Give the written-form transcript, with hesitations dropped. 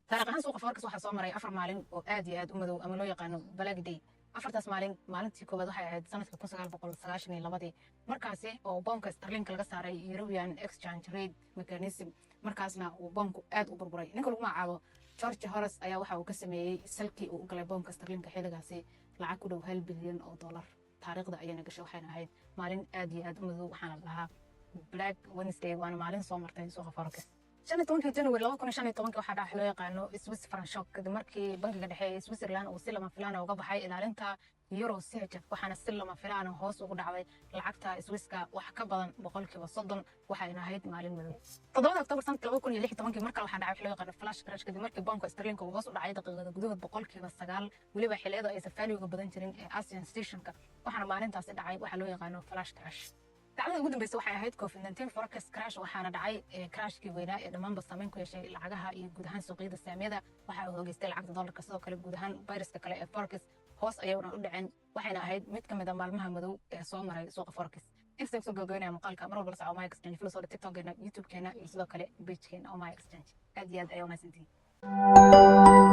taariikh ahaan suuqa forex waxaa soo maray 4 maalin oo aad iyo aad u madow ama loo yaqaano Black Day. afartaas maalintii koowaad waxay ahayd sanadka 1992 markaasi oo boonka sterling laga saaray European Exchange Rate Mechanism markaasna uu boonku aad u burburay. ninka lagu magacaabo George Soros ayaa waxa uu ka sameeyay salkii uu galay boonka sterling xilligaasi lacag ku dhow $1 bilyan. taariikhda ayana gashay waxayna ahayd maalin aad iyo aad u madow waxaana lahaa Black Wednesday waana maalin soo martay suuqa forex. 15 January 2015 waxaa dhacay loo yaqaano Swiss franc shock kadib markii bangiga dhexe ee Switzerland uu si lama filaan ah uga baxay ilaalinta euro CHF waxaana si lama filaan ah hoos ugu dhacday lacagta Swisska wax ka badan 30% waxayna ahayd maalin madow. 7 October 2016 markaa waxaa dhacay loo yaqaano flash crash kadib markii banka sterling uu hoos u dhacay daqiiqada gudahood 9% waliba xiliyada ay safaaliyuga badan jirin ee Asian stationka waxaana maalintaasi dhacay waxa loo yaqaano flash crash. dacdada ugu dambeysay waxay ahayd COVID-19 forex crash waxaana dhacay crashkii weynaa ee dhammaanba saameyn ku yeeshay lacagaha iyo guud ahaan suuqyada saamiyada waxa uu hoogeystay lacagta dollarka sidoo kale guud ahaan viruska kale ee forex hoos ayayna u dhaceen waxayna ahayd mid ka mid ah maalmaha madow ee soo maray suuqa forex. inta soo gogoynaya muuqaalka mar walba la soco My Exchange follow soo TikTok-keena YouTube-keena iyo sidoo kale page-keena My Exchange aad iyo aad ayay u mahadsantihiin.